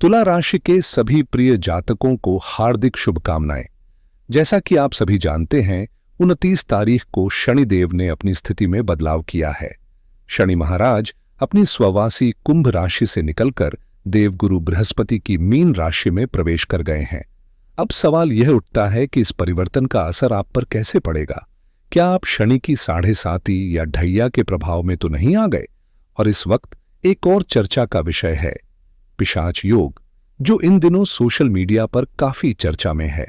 तुला राशि के सभी प्रिय जातकों को हार्दिक शुभकामनाएं। जैसा कि आप सभी जानते हैं, 29 तारीख को शनिदेव ने अपनी स्थिति में बदलाव किया है। शनि महाराज अपनी स्ववासी कुंभ राशि से निकलकर देवगुरु बृहस्पति की मीन राशि में प्रवेश कर गए हैं। अब सवाल यह उठता है कि इस परिवर्तन का असर आप पर कैसे पड़ेगा। क्या आप शनि की 7.5 या ढैया के प्रभाव में तो नहीं आ गए? और इस वक्त एक और चर्चा का विषय है पिशाच योग, जो इन दिनों सोशल मीडिया पर काफी चर्चा में है।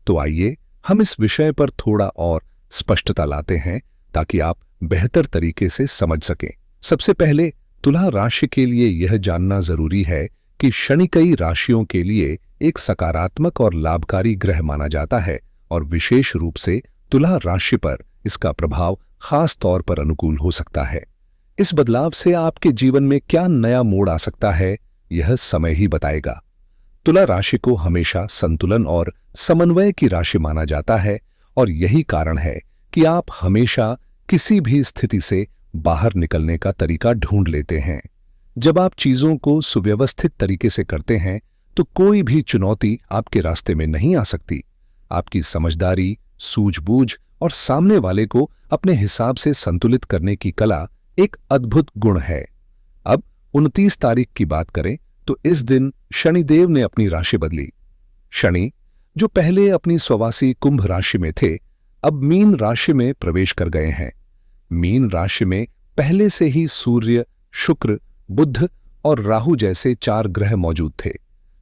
तो आइए हम इस विषय पर थोड़ा और स्पष्टता लाते हैं ताकि आप बेहतर तरीके से समझ सकें। सबसे पहले तुला राशि के लिए यह जानना जरूरी है कि शनि कई राशियों के लिए एक सकारात्मक और लाभकारी ग्रह माना जाता है और विशेष रूप से तुला राशि पर इसका प्रभाव खास तौर पर अनुकूल हो सकता है। इस बदलाव से आपके जीवन में क्या नया मोड़ आ सकता है, यह समय ही बताएगा। तुला राशि को हमेशा संतुलन और समन्वय की राशि माना जाता है और यही कारण है कि आप हमेशा किसी भी स्थिति से बाहर निकलने का तरीका ढूंढ लेते हैं। जब आप चीजों को सुव्यवस्थित तरीके से करते हैं तो कोई भी चुनौती आपके रास्ते में नहीं आ सकती। आपकी समझदारी, सूझबूझ और सामने वाले को अपने हिसाब से संतुलित करने की कला एक अद्भुत गुण है। अब 29 तारीख की बात करें तो इस दिन शनिदेव ने अपनी राशि बदली। शनि, जो पहले अपनी स्ववासी कुंभ राशि में थे, अब मीन राशि में प्रवेश कर गए हैं। मीन राशि में पहले से ही सूर्य, शुक्र, बुध और राहु जैसे 4 ग्रह मौजूद थे।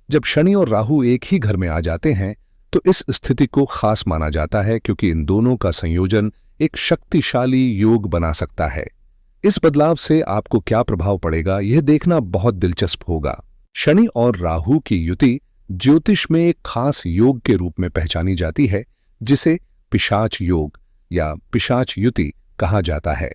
जब शनि और राहु एक ही घर में आ जाते हैं तो इस स्थिति को खास माना जाता है, क्योंकि इन दोनों का संयोजन एक शक्तिशाली योग बना सकता है। इस बदलाव से आपको क्या प्रभाव पड़ेगा, यह देखना बहुत दिलचस्प होगा। शनि और राहु की युति ज्योतिष में एक खास योग के रूप में पहचानी जाती है, जिसे पिशाच योग या पिशाच युति कहा जाता है।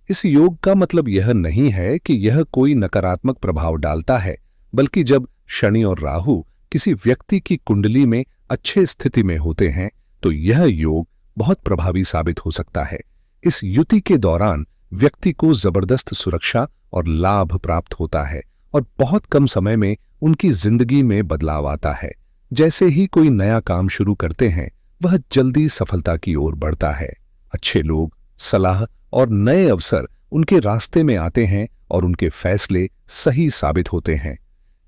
इस योग का मतलब यह नहीं है कि यह कोई नकारात्मक प्रभाव डालता है, बल्कि जब शनि और राहु किसी व्यक्ति की कुंडली में अच्छे स्थिति में होते हैं तो यह योग बहुत प्रभावी साबित हो सकता है। इस युति के दौरान व्यक्ति को जबरदस्त सुरक्षा और लाभ प्राप्त होता है और बहुत कम समय में उनकी जिंदगी में बदलाव आता है। जैसे ही कोई नया काम शुरू करते हैं, वह जल्दी सफलता की ओर बढ़ता है। अच्छे लोग, सलाह और नए अवसर उनके रास्ते में आते हैं और उनके फैसले सही साबित होते हैं।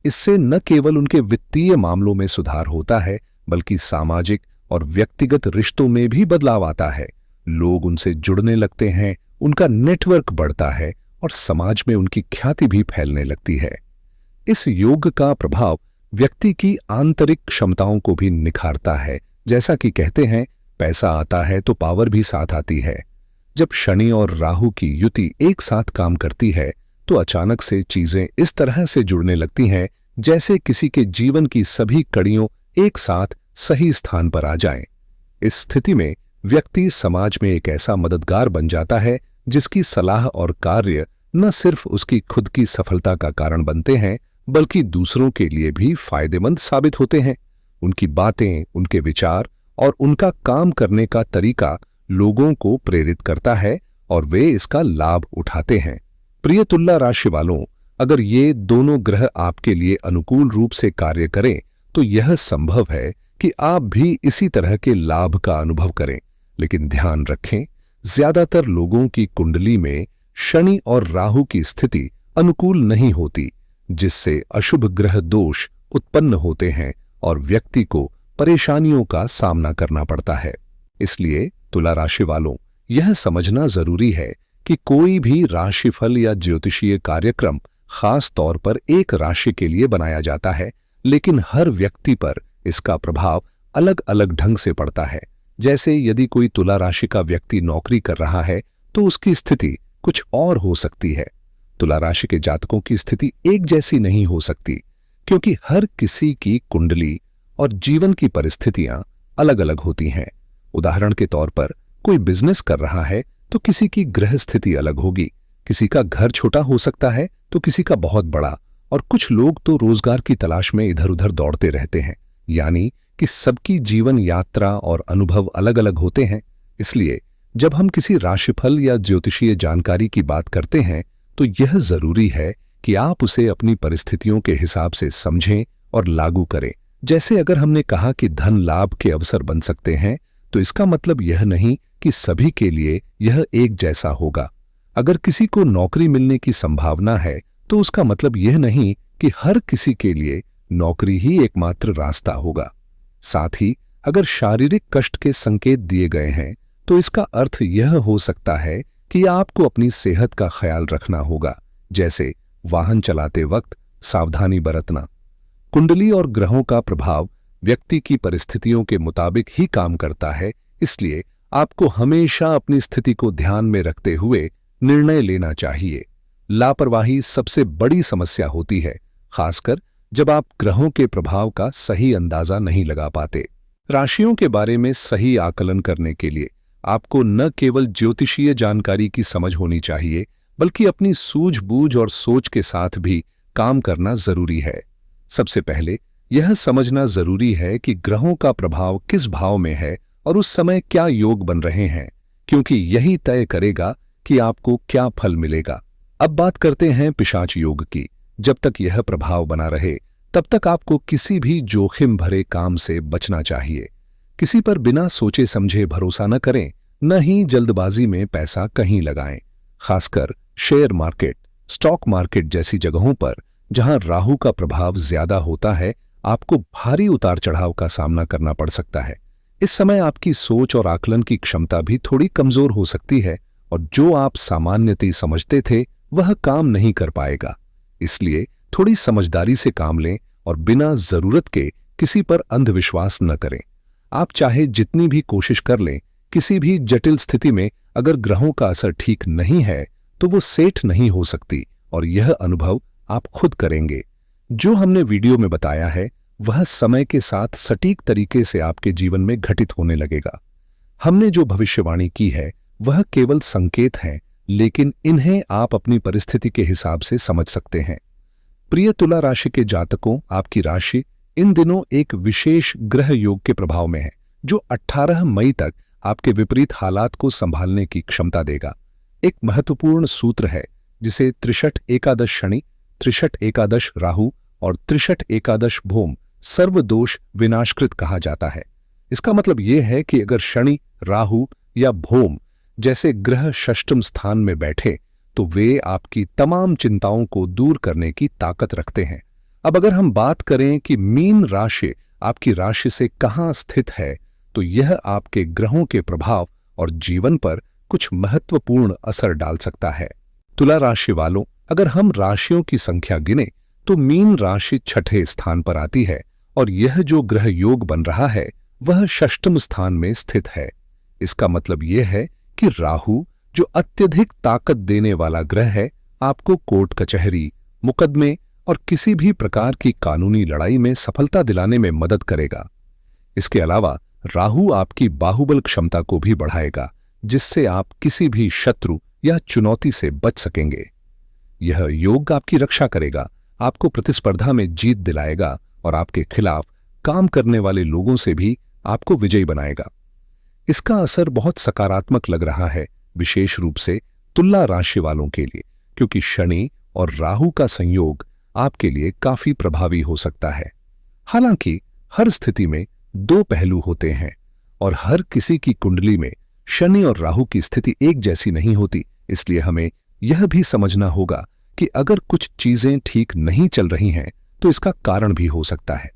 इससे न केवल उनके वित्तीय मामलों में सुधार होता है, बल्कि सामाजिक और व्यक्तिगत रिश्तों में भी बदलाव आता है। लोग उनसे जुड़ने लगते हैं, उनका नेटवर्क बढ़ता है और समाज में उनकी ख्याति भी फैलने लगती है। इस योग का प्रभाव व्यक्ति की आंतरिक क्षमताओं को भी निखारता है। जैसा कि कहते हैं, पैसा आता है तो पावर भी साथ आती है। जब शनि और राहु की युति एक साथ काम करती है तो अचानक से चीजें इस तरह से जुड़ने लगती हैं जैसे किसी के जीवन की सभी कड़ियों एक साथ सही स्थान पर आ जाएं। इस स्थिति में व्यक्ति समाज में एक ऐसा मददगार बन जाता है जिसकी सलाह और कार्य न सिर्फ उसकी खुद की सफलता का कारण बनते हैं, बल्कि दूसरों के लिए भी फायदेमंद साबित होते हैं। उनकी बातें, उनके विचार और उनका काम करने का तरीका लोगों को प्रेरित करता है और वे इसका लाभ उठाते हैं। प्रिय तुला राशि वालों, अगर ये दोनों ग्रह आपके लिए अनुकूल रूप से कार्य करें तो यह संभव है कि आप भी इसी तरह के लाभ का अनुभव करें। लेकिन ध्यान रखें, ज्यादातर लोगों की कुंडली में शनि और राहु की स्थिति अनुकूल नहीं होती, जिससे अशुभ ग्रह दोष उत्पन्न होते हैं और व्यक्ति को परेशानियों का सामना करना पड़ता है। इसलिए तुला राशि वालों, यह समझना जरूरी है कि कोई भी राशिफल या ज्योतिषीय कार्यक्रम खास तौर पर एक राशि के लिए बनाया जाता है, लेकिन हर व्यक्ति पर इसका प्रभाव अलग अलग ढंग से पड़ता है। जैसे यदि कोई तुला राशि का व्यक्ति नौकरी कर रहा है तो उसकी स्थिति कुछ और हो सकती है। तुला राशि के जातकों की स्थिति एक जैसी नहीं हो सकती, क्योंकि हर किसी की कुंडली और जीवन की परिस्थितियां अलग अलग होती हैं। उदाहरण के तौर पर कोई बिजनेस कर रहा है तो किसी की ग्रह स्थिति अलग होगी, किसी का घर छोटा हो सकता है तो किसी का बहुत बड़ा, और कुछ लोग तो रोजगार की तलाश में इधर उधर दौड़ते रहते हैं। यानी कि सबकी जीवन यात्रा और अनुभव अलग अलग होते हैं। इसलिए जब हम किसी राशिफल या ज्योतिषीय जानकारी की बात करते हैं तो यह जरूरी है कि आप उसे अपनी परिस्थितियों के हिसाब से समझें और लागू करें। जैसे अगर हमने कहा कि धन लाभ के अवसर बन सकते हैं, तो इसका मतलब यह नहीं कि सभी के लिए यह एक जैसा होगा। अगर किसी को नौकरी मिलने की संभावना है, तो उसका मतलब यह नहीं कि हर किसी के लिए नौकरी ही एकमात्र रास्ता होगा। साथ ही अगर शारीरिक कष्ट के संकेत दिए गए हैं, तो इसका अर्थ यह हो सकता है कि आपको अपनी सेहत का ख्याल रखना होगा, जैसे वाहन चलाते वक्त सावधानी बरतना। कुंडली और ग्रहों का प्रभाव व्यक्ति की परिस्थितियों के मुताबिक ही काम करता है, इसलिए आपको हमेशा अपनी स्थिति को ध्यान में रखते हुए निर्णय लेना चाहिए। लापरवाही सबसे बड़ी समस्या होती है, खासकर जब आप ग्रहों के प्रभाव का सही अंदाजा नहीं लगा पाते। राशियों के बारे में सही आकलन करने के लिए आपको न केवल ज्योतिषीय जानकारी की समझ होनी चाहिए, बल्कि अपनी सूझबूझ और सोच के साथ भी काम करना जरूरी है। सबसे पहले यह समझना जरूरी है कि ग्रहों का प्रभाव किस भाव में है और उस समय क्या योग बन रहे हैं, क्योंकि यही तय करेगा कि आपको क्या फल मिलेगा। अब बात करते हैं पिशाच योग की। जब तक यह प्रभाव बना रहे, तब तक आपको किसी भी जोखिम भरे काम से बचना चाहिए। किसी पर बिना सोचे समझे भरोसा न करें, न ही जल्दबाजी में पैसा कहीं लगाएं। खासकर शेयर मार्केट, स्टॉक मार्केट जैसी जगहों पर जहां राहु का प्रभाव ज्यादा होता है, आपको भारी उतार चढ़ाव का सामना करना पड़ सकता है। इस समय आपकी सोच और आकलन की क्षमता भी थोड़ी कमजोर हो सकती है और जो आप सामान्यतः समझते थे वह काम नहीं कर पाएगा। इसलिए थोड़ी समझदारी से काम लें और बिना जरूरत के किसी पर अंधविश्वास न करें। आप चाहे जितनी भी कोशिश कर लें, किसी भी जटिल स्थिति में अगर ग्रहों का असर ठीक नहीं है, तो वो सेठ नहीं हो सकती और यह अनुभव आप खुद करेंगे। जो हमने वीडियो में बताया है, वह समय के साथ सटीक तरीके से आपके जीवन में घटित होने लगेगा। हमने जो भविष्यवाणी की है वह केवल संकेत हैं, लेकिन इन्हें आप अपनी परिस्थिति के हिसाब से समझ सकते हैं। प्रिय तुला राशि के जातकों, आपकी राशि इन दिनों एक विशेष ग्रह योग के प्रभाव में है, जो 18 मई तक आपके विपरीत हालात को संभालने की क्षमता देगा। एक महत्वपूर्ण सूत्र है जिसे त्रिशठ एकादश शनि, त्रिशठ एकादश राहु और त्रिशठ एकादश भौम सर्वदोष विनाशकृत कहा जाता है। इसका मतलब यह है कि अगर शनि, राहु या भौम जैसे ग्रह षष्ठम स्थान में बैठे, तो वे आपकी तमाम चिंताओं को दूर करने की ताकत रखते हैं। अब अगर हम बात करें कि मीन राशि आपकी राशि से कहां स्थित है, तो यह आपके ग्रहों के प्रभाव और जीवन पर कुछ महत्वपूर्ण असर डाल सकता है। तुला राशि वालों, अगर हम राशियों की संख्या गिने तो मीन राशि छठे स्थान पर आती है और यह जो ग्रह योग बन रहा है वह षष्ठम स्थान में स्थित है। इसका मतलब यह है कि राहु, जो अत्यधिक ताकत देने वाला ग्रह है, आपको कोर्ट कचहरी, मुकदमे और किसी भी प्रकार की कानूनी लड़ाई में सफलता दिलाने में मदद करेगा। इसके अलावा राहु आपकी बाहुबल क्षमता को भी बढ़ाएगा, जिससे आप किसी भी शत्रु या चुनौती से बच सकेंगे। यह योग आपकी रक्षा करेगा, आपको प्रतिस्पर्धा में जीत दिलाएगा और आपके खिलाफ काम करने वाले लोगों से भी आपको विजयी बनाएगा। इसका असर बहुत सकारात्मक लग रहा है, विशेष रूप से तुला राशि वालों के लिए, क्योंकि शनि और राहु का संयोग आपके लिए काफी प्रभावी हो सकता है। हालांकि हर स्थिति में दो पहलू होते हैं और हर किसी की कुंडली में शनि और राहु की स्थिति एक जैसी नहीं होती, इसलिए हमें यह भी समझना होगा कि अगर कुछ चीजें ठीक नहीं चल रही हैं, तो इसका कारण भी हो सकता है।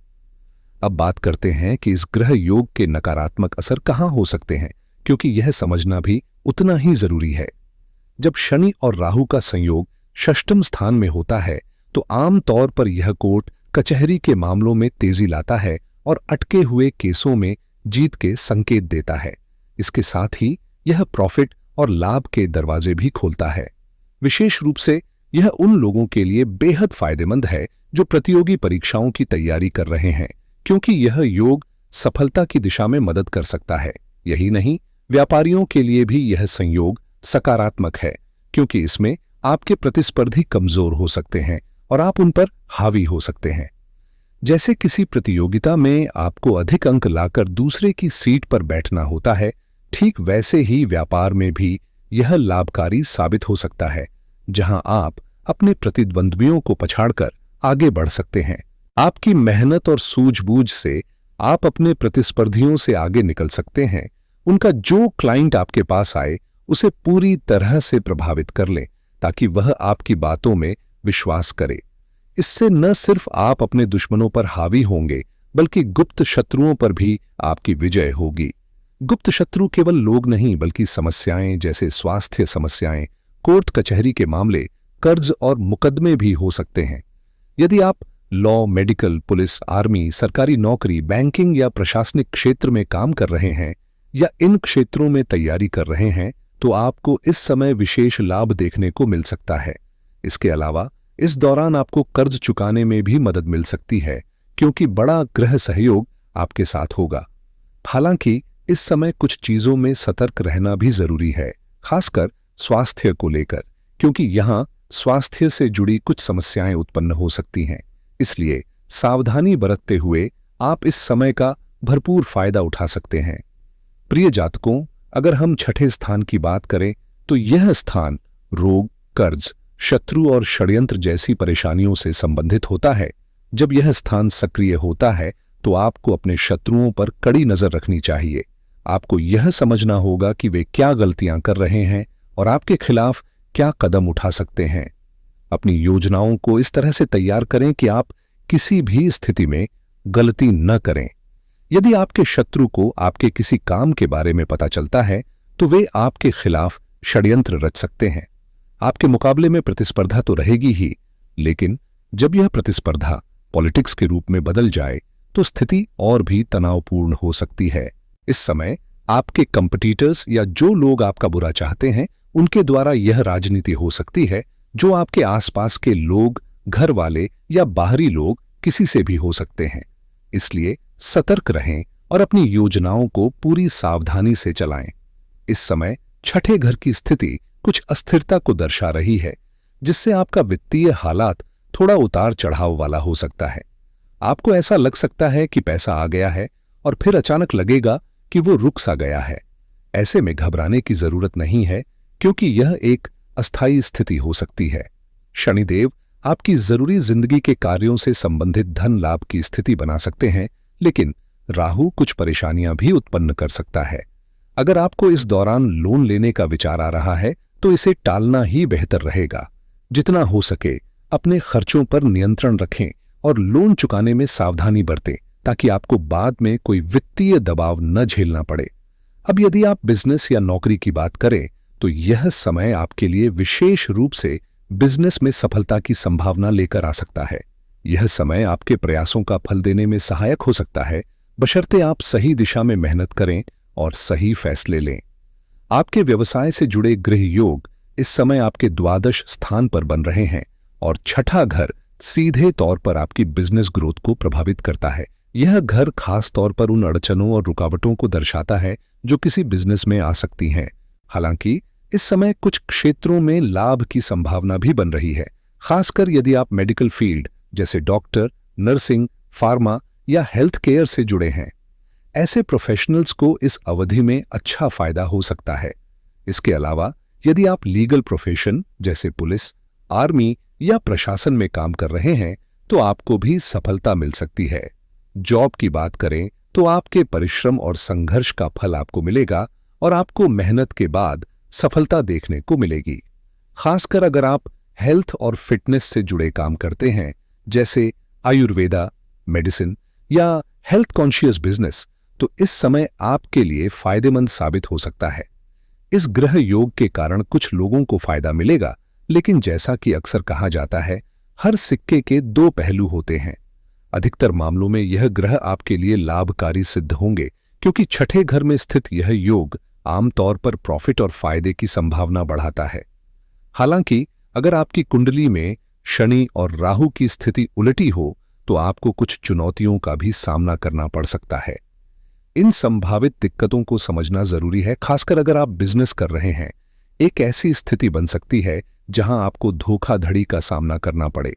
अब बात करते हैं कि इस ग्रह योग के नकारात्मक असर कहां हो सकते हैं, क्योंकि यह समझना भी उतना ही जरूरी है। जब शनि और राहु का संयोग षष्ठम स्थान में होता है, तो आम तौर पर यह कोर्ट कचहरी के मामलों में तेजी लाता है और अटके हुए केसों में जीत के संकेत देता है। इसके साथ ही यह प्रॉफिट और लाभ के दरवाजे भी खोलता है। विशेष रूप से यह उन लोगों के लिए बेहद फायदेमंद है जो प्रतियोगी परीक्षाओं की तैयारी कर रहे हैं, क्योंकि यह योग सफलता की दिशा में मदद कर सकता है। यही नहीं, व्यापारियों के लिए भी यह संयोग सकारात्मक है, क्योंकि इसमें आपके प्रतिस्पर्धी कमजोर हो सकते हैं और आप उन पर हावी हो सकते हैं। जैसे किसी प्रतियोगिता में आपको अधिक अंक लाकर दूसरे की सीट पर बैठना होता है, ठीक वैसे ही व्यापार में भी यह लाभकारी साबित हो सकता है, जहां आप अपने प्रतिद्वंद्वियों को पछाड़कर आगे बढ़ सकते हैं। आपकी मेहनत और सूझबूझ से आप अपने प्रतिस्पर्धियों से आगे निकल सकते हैं। उनका जो क्लाइंट आपके पास आए उसे पूरी तरह से प्रभावित कर लें ताकि वह आपकी बातों में विश्वास करे। इससे न सिर्फ आप अपने दुश्मनों पर हावी होंगे बल्कि गुप्त शत्रुओं पर भी आपकी विजय होगी। गुप्त शत्रु केवल लोग नहीं बल्कि समस्याएं जैसे स्वास्थ्य समस्याएं, कोर्ट कचहरी के मामले, कर्ज और मुकदमे भी हो सकते हैं। यदि आप लॉ, मेडिकल, पुलिस, आर्मी, सरकारी नौकरी, बैंकिंग या प्रशासनिक क्षेत्र में काम कर रहे हैं या इन क्षेत्रों में तैयारी कर रहे हैं तो आपको इस समय विशेष लाभ देखने को मिल सकता है। इसके अलावा इस दौरान आपको कर्ज चुकाने में भी मदद मिल सकती है क्योंकि बड़ा ग्रह सहयोग आपके साथ होगा। हालांकि इस समय कुछ चीजों में सतर्क रहना भी जरूरी है, खासकर स्वास्थ्य को लेकर, क्योंकि यहां स्वास्थ्य से जुड़ी कुछ समस्याएं उत्पन्न हो सकती हैं। इसलिए सावधानी बरतते हुए आप इस समय का भरपूर फायदा उठा सकते हैं। प्रिय जातकों, अगर हम छठे स्थान की बात करें तो यह स्थान रोग, कर्ज, शत्रु और षड्यंत्र जैसी परेशानियों से संबंधित होता है। जब यह स्थान सक्रिय होता है तो आपको अपने शत्रुओं पर कड़ी नजर रखनी चाहिए। आपको यह समझना होगा कि वे क्या गलतियां कर रहे हैं और आपके खिलाफ क्या कदम उठा सकते हैं। अपनी योजनाओं को इस तरह से तैयार करें कि आप किसी भी स्थिति में गलती न करें। यदि आपके शत्रु को आपके किसी काम के बारे में पता चलता है तो वे आपके खिलाफ षड्यंत्र रच सकते हैं। आपके मुकाबले में प्रतिस्पर्धा तो रहेगी ही, लेकिन जब यह प्रतिस्पर्धा पॉलिटिक्स के रूप में बदल जाए तो स्थिति और भी तनावपूर्ण हो सकती है। इस समय आपके कंपटीटर्स या जो लोग आपका बुरा चाहते हैं उनके द्वारा यह राजनीति हो सकती है जो आपके आसपास के लोग, घर वाले या बाहरी लोग किसी से भी हो सकते हैं। इसलिए सतर्क रहें और अपनी योजनाओं को पूरी सावधानी से चलाएं। इस समय छठे घर की स्थिति कुछ अस्थिरता को दर्शा रही है, जिससे आपका वित्तीय हालात थोड़ा उतार चढ़ाव वाला हो सकता है। आपको ऐसा लग सकता है कि पैसा आ गया है और फिर अचानक लगेगा कि वो रुक सा गया है। ऐसे में घबराने की जरूरत नहीं है क्योंकि यह एक अस्थायी स्थिति हो सकती है। शनिदेव आपकी जरूरी जिंदगी के कार्यों से संबंधित धन लाभ की स्थिति बना सकते हैं, लेकिन राहु कुछ परेशानियां भी उत्पन्न कर सकता है। अगर आपको इस दौरान लोन लेने का विचार आ रहा है तो इसे टालना ही बेहतर रहेगा। जितना हो सके अपने खर्चों पर नियंत्रण रखें और लोन चुकाने में सावधानी बरतें ताकि आपको बाद में कोई वित्तीय दबाव न झेलना पड़े। अब यदि आप बिजनेस या नौकरी की बात करें तो यह समय आपके लिए विशेष रूप से बिजनेस में सफलता की संभावना लेकर आ सकता है। यह समय आपके प्रयासों का फल देने में सहायक हो सकता है, बशर्ते आप सही दिशा में मेहनत करें और सही फैसले लें। आपके व्यवसाय से जुड़े गृह योग इस समय आपके द्वादश स्थान पर बन रहे हैं और छठा घर सीधे तौर पर आपकी बिजनेस ग्रोथ को प्रभावित करता है। यह घर खास तौर पर उन अड़चनों और रुकावटों को दर्शाता है जो किसी बिजनेस में आ सकती हैं। हालांकि इस समय कुछ क्षेत्रों में लाभ की संभावना भी बन रही है, खासकर यदि आप मेडिकल फील्ड जैसे डॉक्टर, नर्सिंग, फार्मा या हेल्थ केयर से जुड़े हैं। ऐसे प्रोफेशनल्स को इस अवधि में अच्छा फायदा हो सकता है। इसके अलावा यदि आप लीगल प्रोफेशन जैसे पुलिस, आर्मी या प्रशासन में काम कर रहे हैं तो आपको भी सफलता मिल सकती है। जॉब की बात करें तो आपके परिश्रम और संघर्ष का फल आपको मिलेगा और आपको मेहनत के बाद सफलता देखने को मिलेगी। खासकर अगर आप हेल्थ और फिटनेस से जुड़े काम करते हैं जैसे आयुर्वेदा, मेडिसिन या हेल्थ कॉन्शियस बिजनेस, तो इस समय आपके लिए फायदेमंद साबित हो सकता है। इस ग्रह योग के कारण कुछ लोगों को फायदा मिलेगा, लेकिन जैसा कि अक्सर कहा जाता है, हर सिक्के के दो पहलू होते हैं। अधिकतर मामलों में यह ग्रह आपके लिए लाभकारी सिद्ध होंगे क्योंकि छठे घर में स्थित यह योग आमतौर पर प्रॉफिट और फायदे की संभावना बढ़ाता है। हालांकि अगर आपकी कुंडली में शनि और राहु की स्थिति उलटी हो तो आपको कुछ चुनौतियों का भी सामना करना पड़ सकता है। इन संभावित दिक्कतों को समझना जरूरी है, खासकर अगर आप बिजनेस कर रहे हैं। एक ऐसी स्थिति बन सकती है जहां आपको धोखाधड़ी का सामना करना पड़े।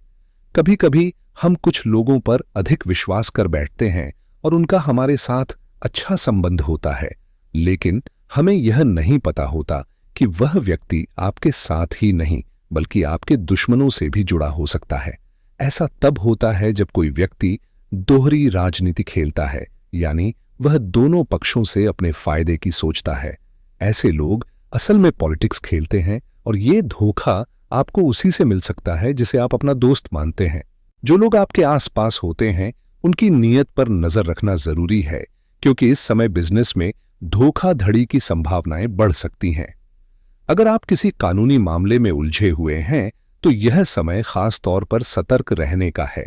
कभी कभी हम कुछ लोगों पर अधिक विश्वास कर बैठते हैं और उनका हमारे साथ अच्छा संबंध होता है, लेकिन हमें यह नहीं पता होता कि वह व्यक्ति आपके साथ ही नहीं बल्कि आपके दुश्मनों से भी जुड़ा हो सकता है। ऐसा तब होता है जब कोई व्यक्ति दोहरी राजनीति खेलता है, यानी वह दोनों पक्षों से अपने फायदे की सोचता है। ऐसे लोग असल में पॉलिटिक्स खेलते हैं और ये धोखा आपको उसी से मिल सकता है जिसे आप अपना दोस्त मानते हैं। जो लोग आपके आसपास होते हैं उनकी नीयत पर नजर रखना जरूरी है, क्योंकि इस समय बिजनेस में धोखाधड़ी की संभावनाएं बढ़ सकती हैं। अगर आप किसी कानूनी मामले में उलझे हुए हैं तो यह समय खास तौर पर सतर्क रहने का है।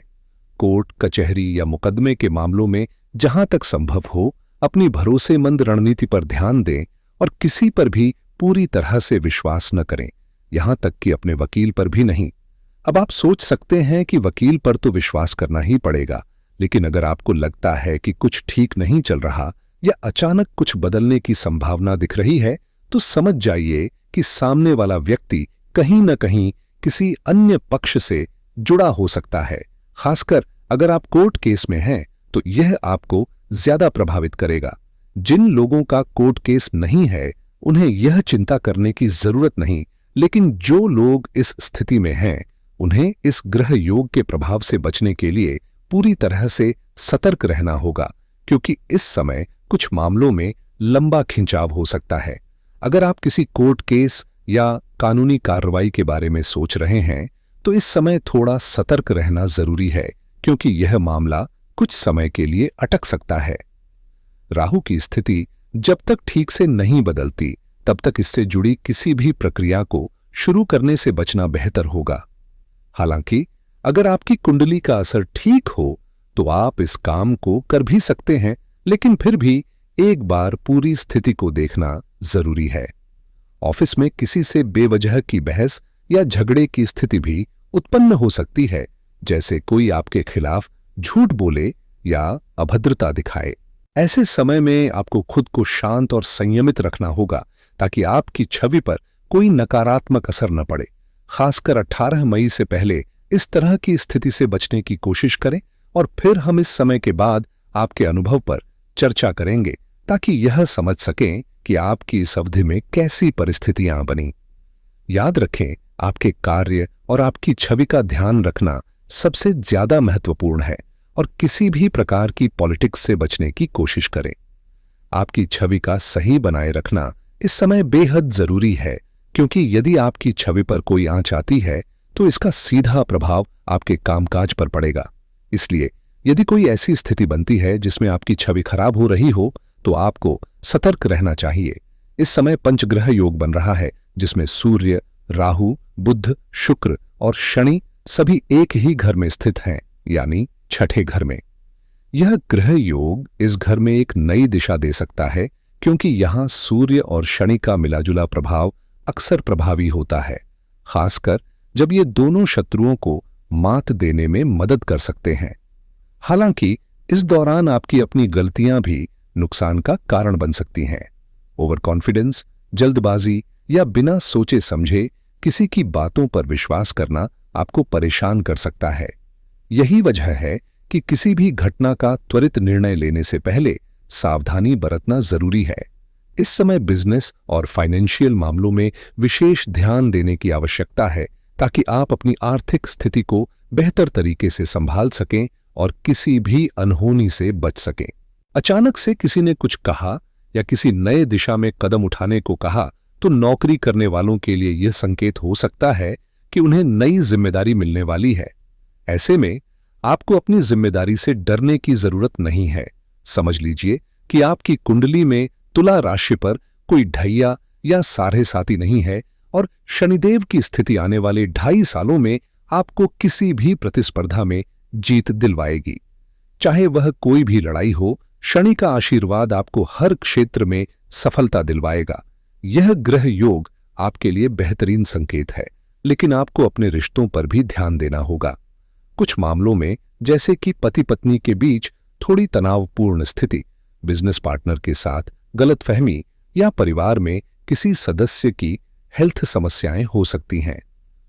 कोर्ट, कचहरी या मुकदमे के मामलों में जहां तक संभव हो अपनी भरोसेमंद रणनीति पर ध्यान दें और किसी पर भी पूरी तरह से विश्वास न करें, यहां तक कि अपने वकील पर भी नहीं। अब आप सोच सकते हैं कि वकील पर तो विश्वास करना ही पड़ेगा, लेकिन अगर आपको लगता है कि कुछ ठीक नहीं चल रहा या अचानक कुछ बदलने की संभावना दिख रही है, तो समझ जाइए कि सामने वाला व्यक्ति कहीं न कहीं किसी अन्य पक्ष से जुड़ा हो सकता है। खासकर अगर आप कोर्ट केस में हैं तो यह आपको ज्यादा प्रभावित करेगा। जिन लोगों का कोर्ट केस नहीं है उन्हें यह चिंता करने की जरूरत नहीं, लेकिन जो लोग इस स्थिति में हैं उन्हें इस ग्रह योग के प्रभाव से बचने के लिए पूरी तरह से सतर्क रहना होगा, क्योंकि इस समय कुछ मामलों में लंबा खिंचाव हो सकता है। अगर आप किसी कोर्ट केस या कानूनी कार्रवाई के बारे में सोच रहे हैं तो इस समय थोड़ा सतर्क रहना जरूरी है, क्योंकि यह मामला कुछ समय के लिए अटक सकता है। राहु की स्थिति जब तक ठीक से नहीं बदलती तब तक इससे जुड़ी किसी भी प्रक्रिया को शुरू करने से बचना बेहतर होगा। हालांकि अगर आपकी कुंडली का असर ठीक हो तो आप इस काम को कर भी सकते हैं, लेकिन फिर भी एक बार पूरी स्थिति को देखना जरूरी है। ऑफिस में किसी से बेवजह की बहस या झगड़े की स्थिति भी उत्पन्न हो सकती है, जैसे कोई आपके खिलाफ झूठ बोले या अभद्रता दिखाए। ऐसे समय में आपको खुद को शांत और संयमित रखना होगा ताकि आपकी छवि पर कोई नकारात्मक असर न पड़े। खासकर 18 मई से पहले इस तरह की स्थिति से बचने की कोशिश करें और फिर हम इस समय के बाद आपके अनुभव पर चर्चा करेंगे ताकि यह समझ सकें कि आपकी इस अवधि में कैसी परिस्थितियां बनी। याद रखें, आपके कार्य और आपकी छवि का ध्यान रखना सबसे ज्यादा महत्वपूर्ण है और किसी भी प्रकार की पॉलिटिक्स से बचने की कोशिश करें। आपकी छवि का सही बनाए रखना इस समय बेहद जरूरी है, क्योंकि यदि आपकी छवि पर कोई आंच आती है तो इसका सीधा प्रभाव आपके कामकाज पर पड़ेगा। इसलिए यदि कोई ऐसी स्थिति बनती है जिसमें आपकी छवि खराब हो रही हो तो आपको सतर्क रहना चाहिए। इस समय पंचग्रह योग बन रहा है, जिसमें सूर्य, राहु, बुध, शुक्र और शनि सभी एक ही घर में स्थित हैं, यानी छठे घर में। यह ग्रह योग इस घर में एक नई दिशा दे सकता है, क्योंकि यहां सूर्य और शनि का मिलाजुला प्रभाव अक्सर प्रभावी होता है, खासकर जब ये दोनों शत्रुओं को मात देने में मदद कर सकते हैं। हालांकि इस दौरान आपकी अपनी गलतियां भी नुकसान का कारण बन सकती हैं। ओवर कॉन्फिडेंस, जल्दबाजी या बिना सोचे समझे किसी की बातों पर विश्वास करना आपको परेशान कर सकता है। यही वजह है कि किसी भी घटना का त्वरित निर्णय लेने से पहले सावधानी बरतना जरूरी है। इस समय बिजनेस और फाइनेंशियल मामलों में विशेष ध्यान देने की आवश्यकता है ताकि आप अपनी आर्थिक स्थिति को बेहतर तरीके से संभाल सकें और किसी भी अनहोनी से बच सकें। अचानक से किसी ने कुछ कहा या किसी नए दिशा में कदम उठाने को कहा तो नौकरी करने वालों के लिए यह संकेत हो सकता है कि उन्हें नई जिम्मेदारी मिलने वाली है। ऐसे में आपको अपनी जिम्मेदारी से डरने की जरूरत नहीं है। समझ लीजिए कि आपकी कुंडली में तुला राशि पर कोई ढैया या साढ़े साती नहीं है और शनिदेव की स्थिति आने वाले 2.5 सालों में आपको किसी भी प्रतिस्पर्धा में जीत दिलवाएगी। चाहे वह कोई भी लड़ाई हो, शनि का आशीर्वाद आपको हर क्षेत्र में सफलता दिलवाएगा। यह ग्रह योग आपके लिए बेहतरीन संकेत है, लेकिन आपको अपने रिश्तों पर भी ध्यान देना होगा। कुछ मामलों में, जैसे कि पति पत्नी के बीच थोड़ी तनावपूर्ण स्थिति, बिजनेस पार्टनर के साथ गलतफहमी या परिवार में किसी सदस्य की हेल्थ समस्याएं हो सकती हैं।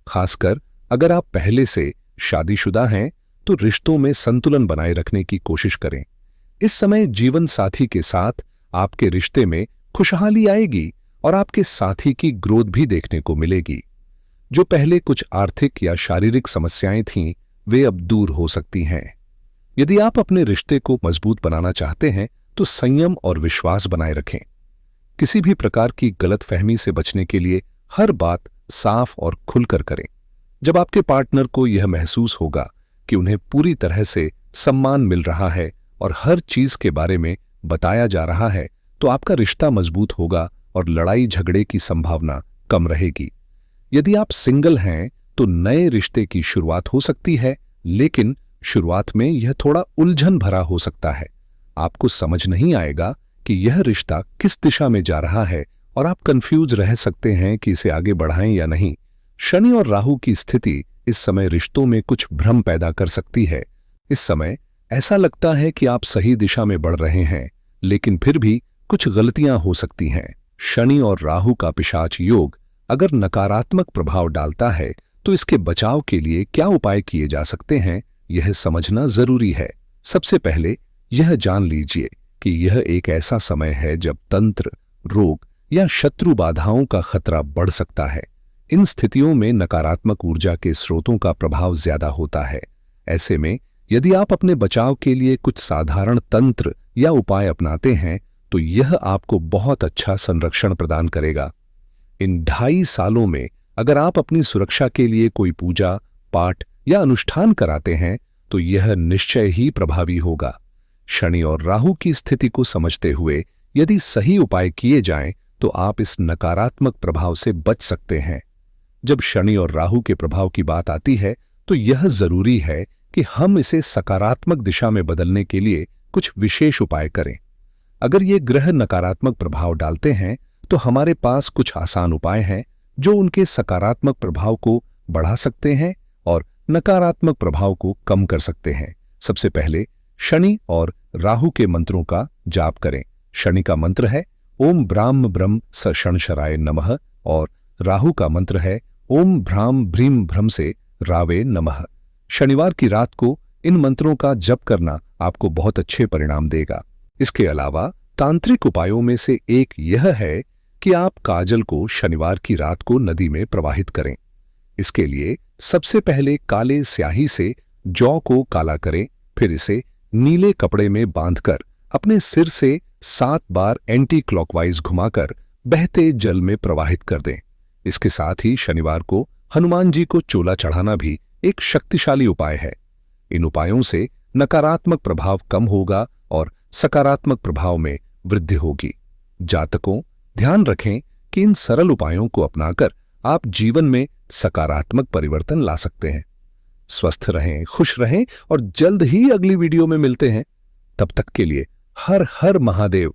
खासकर अगर आप पहले से शादीशुदा हैं तो रिश्तों में संतुलन बनाए रखने की कोशिश करें। इस समय जीवन साथी के साथ आपके रिश्ते में खुशहाली आएगी और आपके साथी की ग्रोथ भी देखने को मिलेगी। जो पहले कुछ आर्थिक या शारीरिक समस्याएं थीं, वे अब दूर हो सकती हैं। यदि आप अपने रिश्ते को मजबूत बनाना चाहते हैं तो संयम और विश्वास बनाए रखें। किसी भी प्रकार की गलतफहमी से बचने के लिए हर बात साफ और खुलकर करें। जब आपके पार्टनर को यह महसूस होगा कि उन्हें पूरी तरह से सम्मान मिल रहा है और हर चीज के बारे में बताया जा रहा है, तो आपका रिश्ता मजबूत होगा और लड़ाई झगड़े की संभावना कम रहेगी। यदि आप सिंगल हैं तो नए रिश्ते की शुरुआत हो सकती है, लेकिन शुरुआत में यह थोड़ा उलझन भरा हो सकता है। आपको समझ नहीं आएगा कि यह रिश्ता किस दिशा में जा रहा है और आप कंफ्यूज रह सकते हैं कि इसे आगे बढ़ाएं या नहीं। शनि और राहु की स्थिति इस समय रिश्तों में कुछ भ्रम पैदा कर सकती है। इस समय ऐसा लगता है कि आप सही दिशा में बढ़ रहे हैं, लेकिन फिर भी कुछ गलतियां हो सकती हैं। शनि और राहु का पिशाच योग अगर नकारात्मक प्रभाव डालता है तो इसके बचाव के लिए क्या उपाय किए जा सकते हैं, यह समझना जरूरी है। सबसे पहले यह जान लीजिए कि यह एक ऐसा समय है जब तंत्र, रोग या शत्रु बाधाओं का खतरा बढ़ सकता है। इन स्थितियों में नकारात्मक ऊर्जा के स्रोतों का प्रभाव ज्यादा होता है। ऐसे में यदि आप अपने बचाव के लिए कुछ साधारण तंत्र या उपाय अपनाते हैं तो यह आपको बहुत अच्छा संरक्षण प्रदान करेगा। इन 2.5 सालों में अगर आप अपनी सुरक्षा के लिए कोई पूजा, पाठ या अनुष्ठान कराते हैं तो यह निश्चय ही प्रभावी होगा। शनि और राहु की स्थिति को समझते हुए यदि सही उपाय किए जाएं तो आप इस नकारात्मक प्रभाव से बच सकते हैं। जब शनि और राहु के प्रभाव की बात आती है तो यह जरूरी है कि हम इसे सकारात्मक दिशा में बदलने के लिए कुछ विशेष उपाय करें। अगर ये ग्रह नकारात्मक प्रभाव डालते हैं तो हमारे पास कुछ आसान उपाय हैं जो उनके सकारात्मक प्रभाव को बढ़ा सकते हैं और नकारात्मक प्रभाव को कम कर सकते हैं। सबसे पहले शनि और राहु के मंत्रों का जाप करें। शनि का मंत्र है ओम ब्राह्म ब्रह्म स शणशराय नमः और राहु का मंत्र है ओम भ्राम भ्रीम भ्रम से रावे नमः। शनिवार की रात को इन मंत्रों का जप करना आपको बहुत अच्छे परिणाम देगा। इसके अलावा तांत्रिक उपायों में से एक यह है कि आप काजल को शनिवार की रात को नदी में प्रवाहित करें। इसके लिए सबसे पहले काले स्याही से जौ को काला करें, फिर इसे नीले कपड़े में बांधकर अपने सिर से 7 बार एंटी क्लॉकवाइज घुमाकर बहते जल में प्रवाहित कर दें। इसके साथ ही शनिवार को हनुमान जी को चोला चढ़ाना भी एक शक्तिशाली उपाय है। इन उपायों से नकारात्मक प्रभाव कम होगा और सकारात्मक प्रभाव में वृद्धि होगी। जातकों, ध्यान रखें कि इन सरल उपायों को अपनाकर आप जीवन में सकारात्मक परिवर्तन ला सकते हैं। स्वस्थ रहें, खुश रहें और जल्द ही अगली वीडियो में मिलते हैं। तब तक के लिए हर हर महादेव।